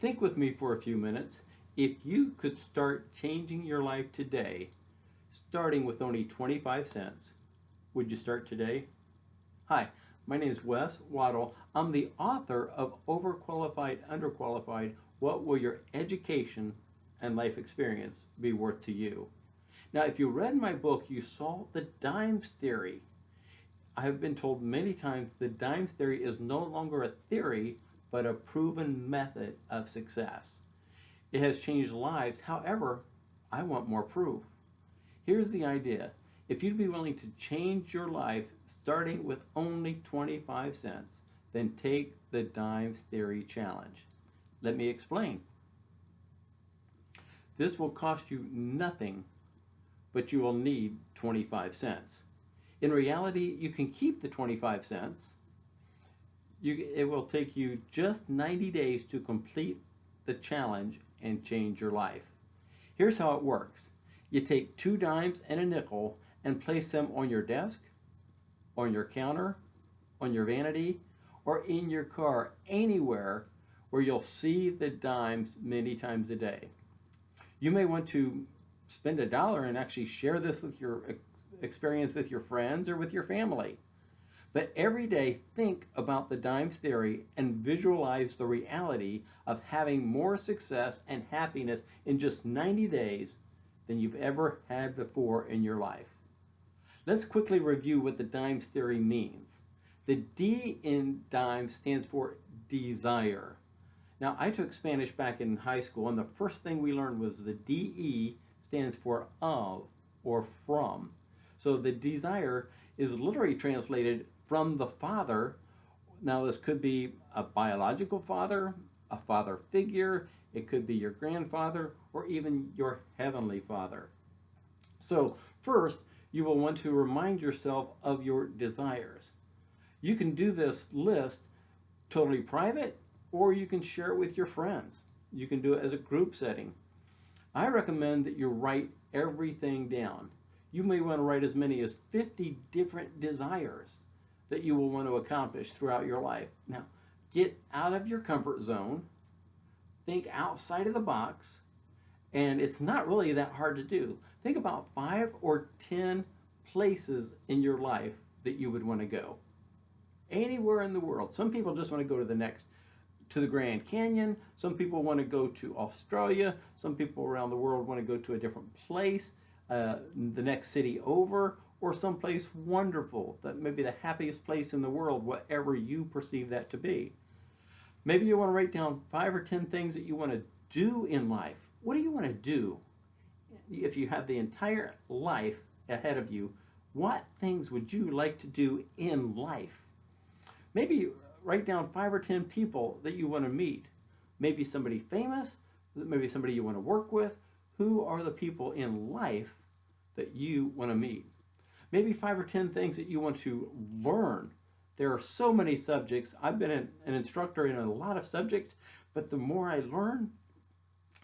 Think with me for a few minutes. If you could start changing your life today, starting with only 25 cents, would you start today? Hi, my name is Wes Waddle. I'm the author of Overqualified, Underqualified. What will your education and life experience be worth to you? Now, if you read my book, you saw the DIMES theory. I have been told many times the DIMES theory is no longer a theory, but a proven method of success. It has changed lives. However, I want more proof. Here's the idea. If you'd be willing to change your life starting with only 25 cents, then take the DIMES theory challenge. Let me explain. This will cost you nothing, but you will need 25 cents. In reality, you can keep the 25 cents. It will take you just 90 days to complete the challenge and change your life. Here's how it works. You take 2 dimes and a nickel and place them on your desk, on your counter, on your vanity, or in your car, anywhere where you'll see the dimes many times a day. You may want to spend $1 and actually share this with your experience with your friends or with your family. But every day, think about the DIMES theory and visualize the reality of having more success and happiness in just 90 days than you've ever had before in your life. Let's quickly review what the DIMES theory means. The D in DIMES stands for desire. Now, I took Spanish back in high school, and the first thing we learned was the DE stands for of or from. So the desire is literally translated from the father. Now, this could be a biological father, a father figure, it could be your grandfather, or even your heavenly father. So first, you will want to remind yourself of your desires. You can do this list totally private, or you can share it with your friends. You can do it as a group setting. I recommend that you write everything down. You may want to write as many as 50 different desires that you will want to accomplish throughout your life. Now, get out of your comfort zone, think outside of the box, and it's not really that hard to do. Think about 5 or 10 places in your life that you would want to go. Anywhere in the world. Some people just want to go to the Grand Canyon. Some people want to go to Australia. Some people around the world want to go to a different place, the next city over, or someplace wonderful, that may be the happiest place in the world, whatever you perceive that to be. Maybe you want to write down 5 or 10 things that you want to do in life. What do you want to do? If you have the entire life ahead of you, what things would you like to do in life? Maybe write down 5 or 10 people that you want to meet. Maybe somebody famous, maybe somebody you want to work with. Who are the people in life that you want to meet? Maybe 5 or 10 things that you want to learn. There are so many subjects. I've been an instructor in a lot of subjects, but the more I learn,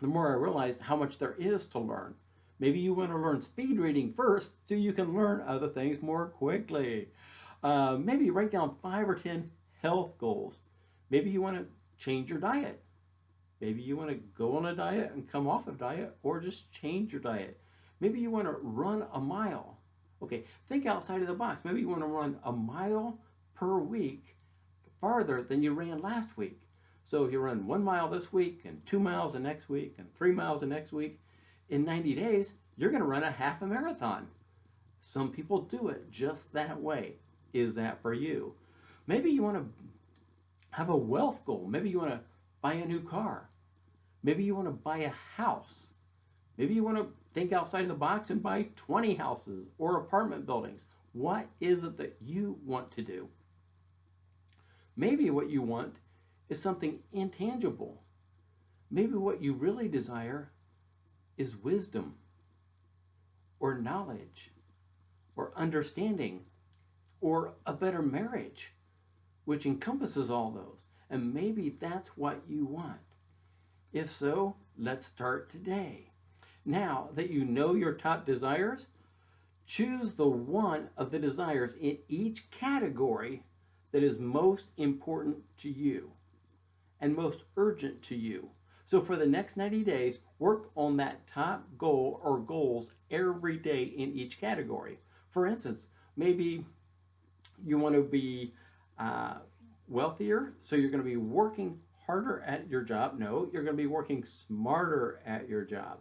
the more I realize how much there is to learn. Maybe you want to learn speed reading first so you can learn other things more quickly. Maybe write down 5 or 10 health goals. Maybe you want to change your diet. Maybe you want to go on a diet and come off of diet, or just change your diet. Maybe you want to run a mile. Okay, think outside of the box. Maybe you want to run a mile per week farther than you ran last week. So if you run 1 mile this week, and 2 miles the next week, and 3 miles the next week, in 90 days, you're going to run a half a marathon. Some people do it just that way. Is that for you? Maybe you want to have a wealth goal. Maybe you want to buy a new car. Maybe you want to buy a house. Maybe you want to think outside of the box and buy 20 houses or apartment buildings. What is it that you want to do? Maybe what you want is something intangible. Maybe what you really desire is wisdom, or knowledge, or understanding, or a better marriage, which encompasses all those. And maybe that's what you want. If so, let's start today. Now that you know your top desires, choose the one of the desires in each category that is most important to you and most urgent to you. So for the next 90 days, work on that top goal or goals every day in each category. For instance, maybe you want to be uh, wealthier, so you're going to be working harder at your job. No, you're going to be working smarter at your job.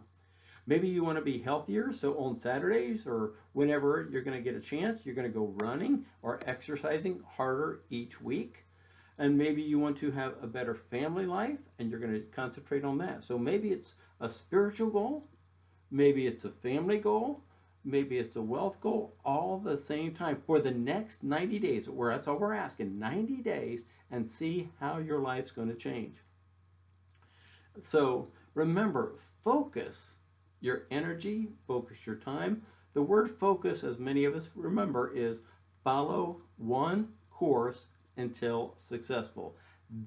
Maybe you want to be healthier, so on Saturdays or whenever you're going to get a chance, you're going to go running or exercising harder each week. And maybe you want to have a better family life and you're going to concentrate on that. So maybe it's a spiritual goal, maybe it's a family goal, maybe it's a wealth goal, all at the same time for the next 90 days. Where that's all we're asking, 90 days, and see how your life's going to change. So remember, focus your energy, focus your time. The word focus, as many of us remember, is follow one course until successful.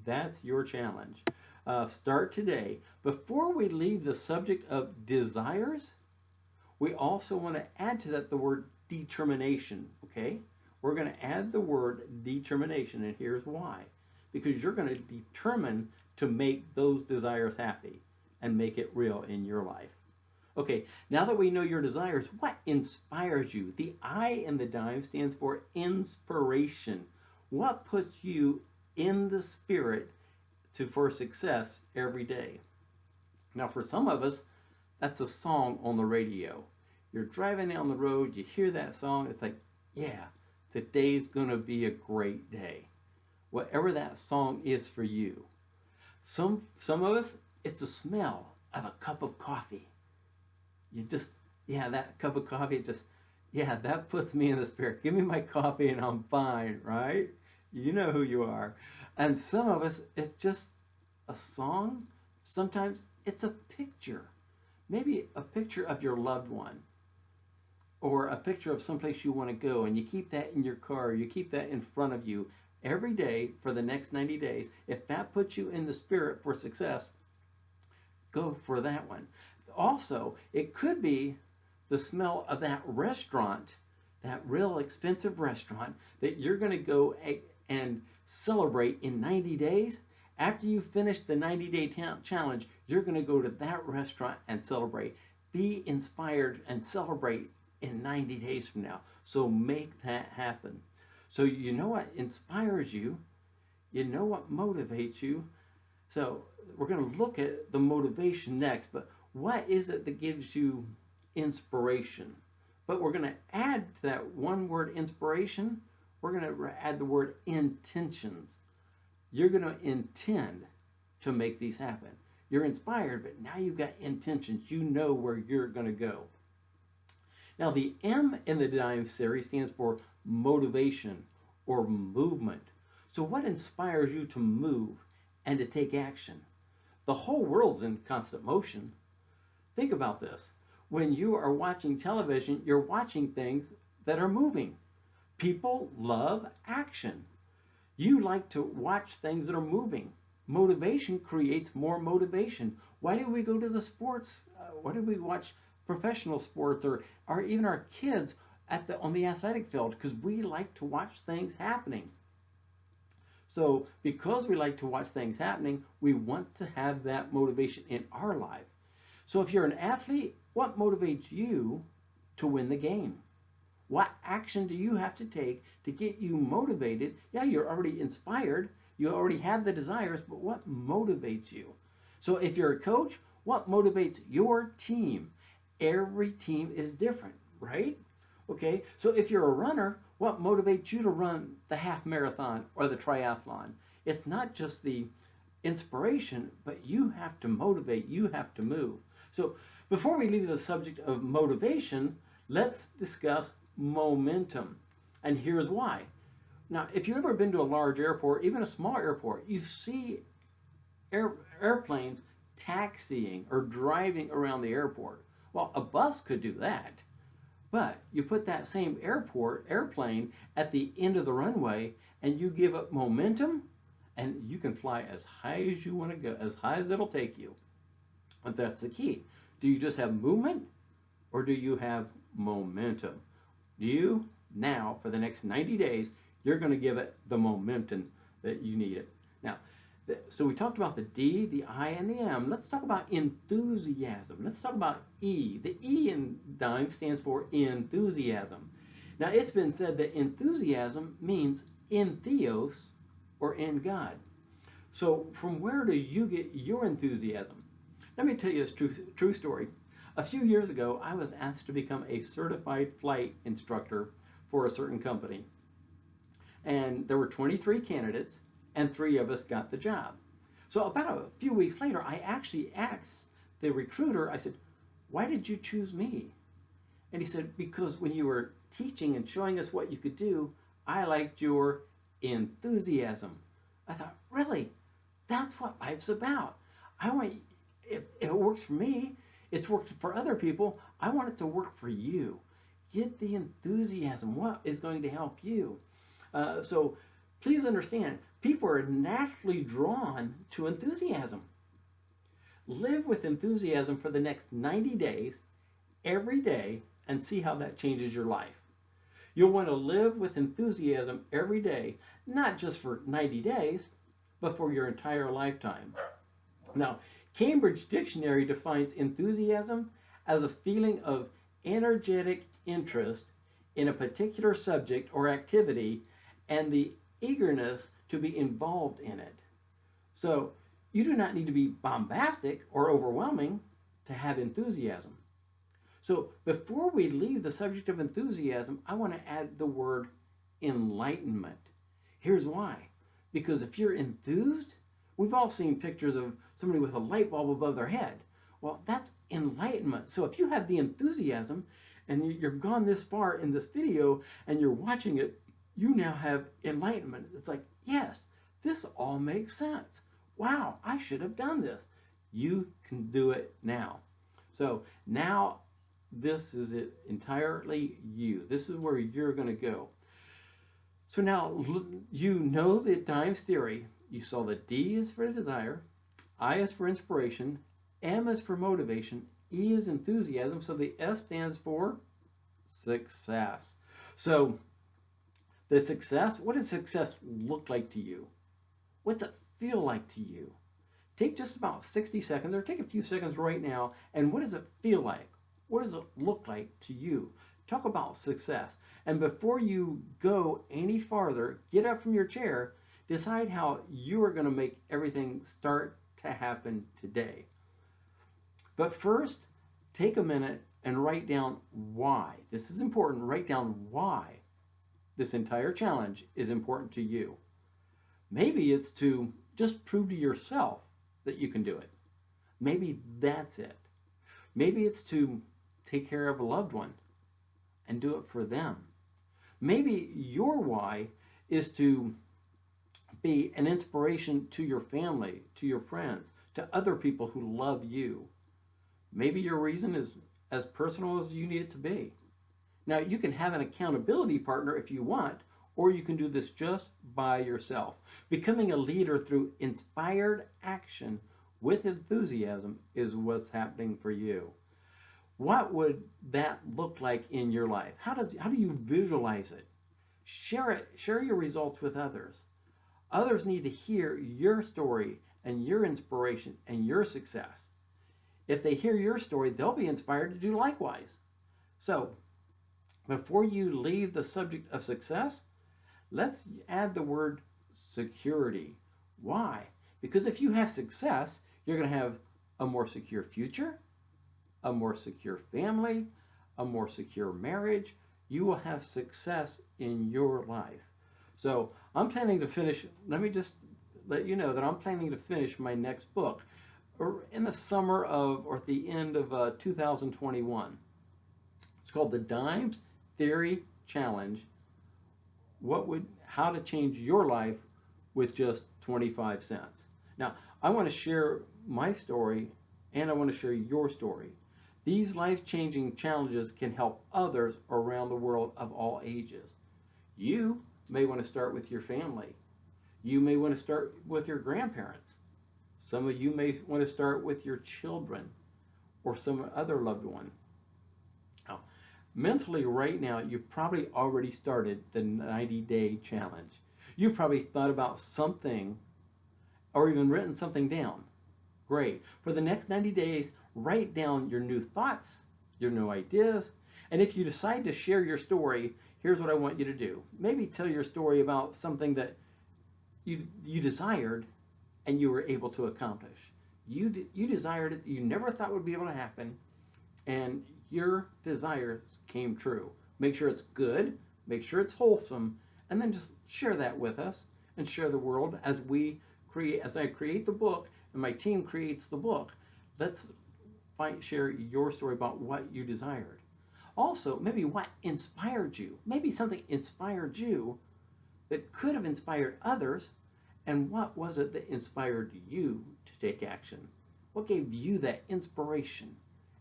That's your challenge. Start today. Before we leave the subject of desires, we also want to add to that the word determination, okay? We're going to add the word determination, and here's why. Because you're going to determine to make those desires happy and make it real in your life. Okay, now that we know your desires, what inspires you? The I in the DIME stands for inspiration. What puts you in the spirit for success every day? Now, for some of us, that's a song on the radio. You're driving down the road, you hear that song, it's like, yeah, today's gonna be a great day. Whatever that song is for you. Some of us, it's a smell of a cup of coffee. You just, yeah, that cup of coffee just, yeah, that puts me in the spirit. Give me my coffee and I'm fine, right? You know who you are. And some of us, it's just a song. Sometimes it's a picture. Maybe a picture of your loved one, or a picture of someplace you want to go, and you keep that in your car, you keep that in front of you every day for the next 90 days. If that puts you in the spirit for success, go for that one. Also, it could be the smell of that restaurant, that real expensive restaurant that you're going to go and celebrate in 90 days. After you finish the 90-day challenge, you're going to go to that restaurant and celebrate. Be inspired and celebrate in 90 days from now. So make that happen. So you know what inspires you. You know what motivates you. So we're going to look at the motivation next, but what is it that gives you inspiration? But we're going to add to that one word inspiration, we're going to add the word intentions. You're going to intend to make these happen. You're inspired, but now you've got intentions. You know where you're going to go. Now, the M in the DIMES series stands for motivation or movement. So what inspires you to move and to take action? The whole world's in constant motion. Think about this. When you are watching television, you're watching things that are moving. People love action. You like to watch things that are moving. Motivation creates more motivation. Why do we go to the sports? Why do we watch professional sports or even our kids on the athletic field? Because we like to watch things happening. So because we like to watch things happening, we want to have that motivation in our life. So if you're an athlete, what motivates you to win the game? What action do you have to take to get you motivated? Yeah, you're already inspired. You already have the desires, but what motivates you? So if you're a coach, what motivates your team? Every team is different, right? Okay, so if you're a runner, what motivates you to run the half marathon or the triathlon? It's not just the inspiration, but you have to motivate, you have to move. So before we leave the subject of motivation, let's discuss momentum. And here's why. Now, if you've ever been to a large airport, even a small airport, you see airplanes taxiing or driving around the airport. Well, a bus could do that. But you put that same airplane at the end of the runway and you give it momentum and you can fly as high as you want to go, as high as it'll take you. But that's the key. Do you just have movement or do you have momentum? You, now, for the next 90 days, you're going to give it the momentum that you need it. Now, So we talked about the D, the I, and the M. Let's talk about enthusiasm. Let's talk about E. The E in DIMES stands for enthusiasm. Now, it's been said that enthusiasm means in Theos or in God. So from where do you get your enthusiasm? Let me tell you this true story. A few years ago, I was asked to become a certified flight instructor for a certain company. And there were 23 candidates, and 3 of us got the job. So about a few weeks later, I actually asked the recruiter, I said, "Why did you choose me?" And he said, "Because when you were teaching and showing us what you could do, I liked your enthusiasm." I thought, really? That's what life's about. I want, if it works for me, it's worked for other people, I want it to work for you. Get the enthusiasm. What is going to help you? So please understand, people are naturally drawn to enthusiasm. Live with enthusiasm for the next 90 days, every day, and see how that changes your life. You'll want to live with enthusiasm every day, not just for 90 days, but for your entire lifetime. Now, Cambridge Dictionary defines enthusiasm as a feeling of energetic interest in a particular subject or activity and the eagerness to be involved in it. So, you do not need to be bombastic or overwhelming to have enthusiasm. So, before we leave the subject of enthusiasm, I want to add the word enlightenment. Here's why. Because if you're enthused, we've all seen pictures of somebody with a light bulb above their head. Well, that's enlightenment. So if you have the enthusiasm and you're gone this far in this video and you're watching it, you now have enlightenment. It's like, yes, this all makes sense. Wow, I should have done this. You can do it now. So now this is it entirely you. This is where you're going to go. So now you know the DIMES theory. You saw the D is for desire, I is for inspiration, M is for motivation, E is enthusiasm, so the S stands for success. So the success, what does success look like to you? What's it feel like to you? Take just about 60 seconds, or take a few seconds right now, and what does it feel like? What does it look like to you? Talk about success. And before you go any farther, get up from your chair, decide how you are going to make everything start to happen today. But first, take a minute and write down why. This is important. Write down why this entire challenge is important to you. Maybe it's to just prove to yourself that you can do it. Maybe that's it. Maybe it's to take care of a loved one and do it for them. Maybe your why is to be an inspiration to your family, to your friends, to other people who love you. Maybe your reason is as personal as you need it to be. Now, you can have an accountability partner if you want, or you can do this just by yourself. Becoming a leader through inspired action with enthusiasm is what's happening for you. What would that look like in your life? How do you visualize it? Share it. Share your results with others. Others need to hear your story and your inspiration and your success. If they hear your story, they'll be inspired to do likewise. So, before you leave the subject of success, let's add the word security. Why? Because if you have success, you're going to have a more secure future, a more secure family, a more secure marriage. You will have success in your life. So I'm planning to finish, let me just let you know that I'm planning to finish my next book in the summer of, or at the end of 2021. It's called the DIMES Theory Challenge. How to change your life with just 25 cents. Now, I want to share my story and I want to share your story. These life-changing challenges can help others around the world of all ages. You may want to start with your family. You may want to start with your grandparents. Some of you may want to start with your children or some other loved one. Now, mentally right now, you've probably already started the 90-day challenge. You've probably thought about something or even written something down, great. For the next 90 days, write down your new thoughts, your new ideas, and if you decide to share your story, here's what I want you to do. Maybe tell your story about something that you desired and you were able to accomplish. You desired it, you never thought would be able to happen, and your desires came true. Make sure it's good, make sure it's wholesome, and then just share that with us and share the world as I create the book and my team creates the book. Let's share your story about what you desired. Also, maybe what inspired you. Maybe something inspired you that could have inspired others, and what was it that inspired you to take action? What gave you that inspiration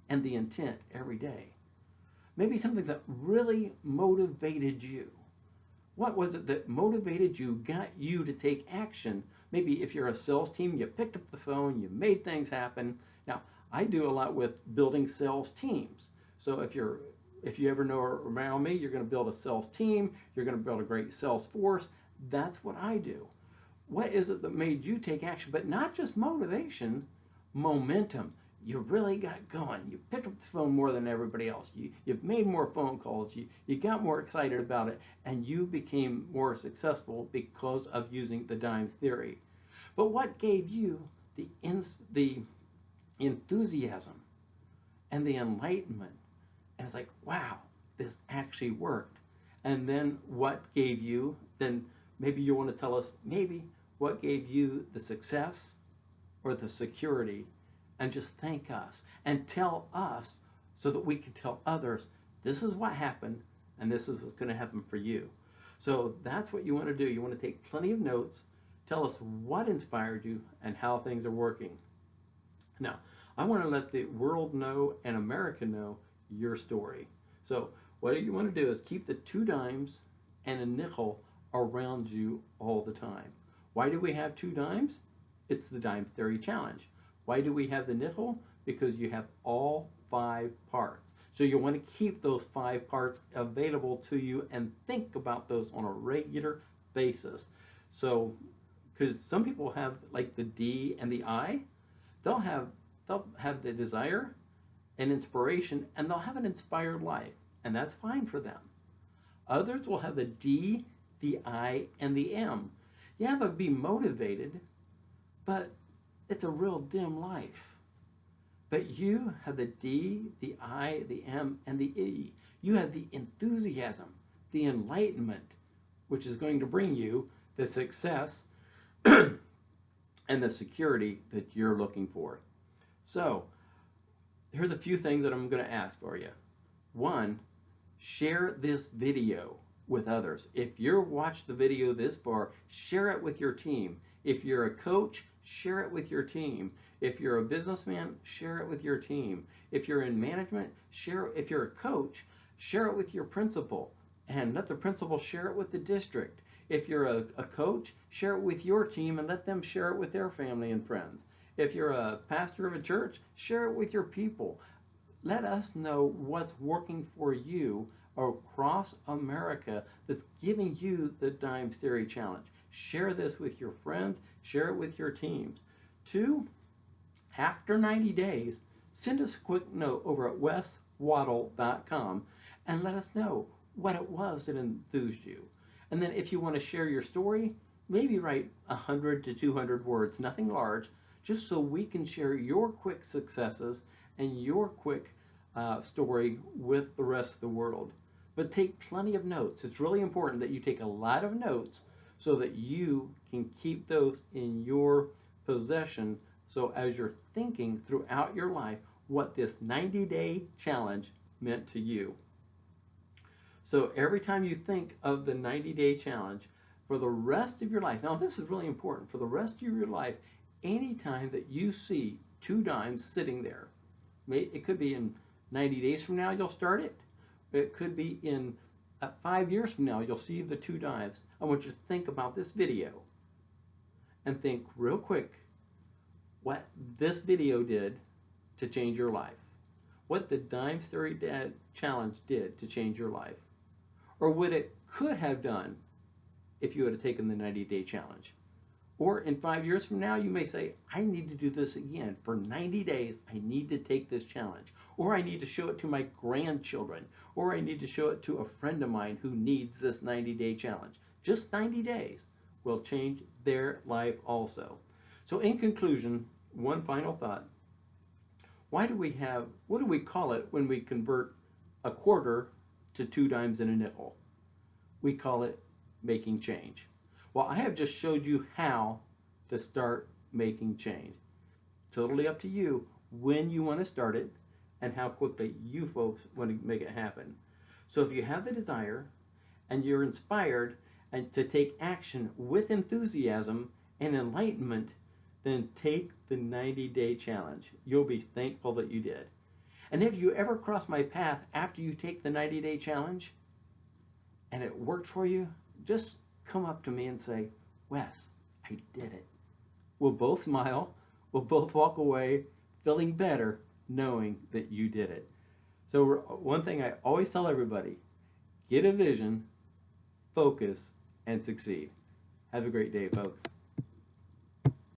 and the intent every day? Maybe something that really motivated you. What was it that motivated you, got you to take action? Maybe if you're a sales team, you picked up the phone, you made things happen. Now, I do a lot with building sales teams. So if you ever know around me, you're going to build a sales team, you're going to build a great sales force. That's what I do. What is it that made you take action? But not just motivation, momentum. You really got going. You picked up the phone more than everybody else. You've made more phone calls. You got more excited about it, and you became more successful because of using the DIMES theory. But what gave you the enthusiasm and the enlightenment? And it's like, wow, this actually worked. And then what gave you, then maybe you want to tell us, maybe what gave you the success or the security, and just thank us and tell us so that we can tell others, this is what happened and this is what's going to happen for you. So that's what you want to do. You want to take plenty of notes, tell us what inspired you and how things are working. Now, I want to let the world know and America know your story. So what you want to do is keep the 2 dimes and a nickel around you all the time. Why do we have 2 dimes? It's the DIMES Theory Challenge. Why do we have the nickel? Because you have all 5 parts. So you want to keep those 5 parts available to you and think about those on a regular basis. So, because some people have like the D and the I, they'll have the desire and inspiration, and they'll have an inspired life, and that's fine for them. Others will have the D, the I, and the M. Yeah, they'll be motivated, but it's a real dim life. But you have the D, the I, the M, and the E. You have the enthusiasm, the enlightenment, which is going to bring you the success and the security that you're looking for. So, here's a few things that I'm going to ask for you. 1, share this video with others. If you've watched the video this far, share it with your team. If you're a coach, share it with your team. If you're a businessman, share it with your team. If you're in management, share it. If you're a coach, share it with your principal, and let the principal share it with the district. If you're a coach, share it with your team and let them share it with their family and friends. If you're a pastor of a church, share it with your people. Let us know what's working for you across America that's giving you the DIMES Theory Challenge. Share this with your friends, share it with your teams. 2, after 90 days, send us a quick note over at weswaddle.com and let us know what it was that enthused you. And then if you want to share your story, maybe write 100 to 200 words, nothing large, just so we can share your quick successes and your quick story with the rest of the world. But take plenty of notes. It's really important that you take a lot of notes so that you can keep those in your possession, so as you're thinking throughout your life what this 90-day challenge meant to you. So every time you think of the 90-day challenge, for the rest of your life, now this is really important, for the rest of your life, anytime that you see 2 dimes sitting there, it could be in 90 days from now you'll start it. It could be in 5 years from now you'll see the 2 dimes. I want you to think about this video and think real quick what this video did to change your life. What the DIMES Theory Challenge did to change your life. Or what it could have done if you had taken the 90-day challenge. Or in 5 years from now, you may say, I need to do this again. For 90 days, I need to take this challenge. Or I need to show it to my grandchildren. Or I need to show it to a friend of mine who needs this 90-day challenge. Just 90 days will change their life also. So in conclusion, one final thought. What do we call it when we convert a quarter to 2 dimes and a nickel? We call it making change. Well, I have just showed you how to start making change. Totally up to you when you want to start it and how quickly you folks want to make it happen. So if you have the desire and you're inspired and to take action with enthusiasm and enlightenment, then take the 90-day challenge. You'll be thankful that you did. And if you ever cross my path after you take the 90-day challenge and it worked for you, just come up to me and say, Wes, I did it. We'll both smile. We'll both walk away feeling better knowing that you did it. So one thing I always tell everybody, get a vision, focus, and succeed. Have a great day, folks.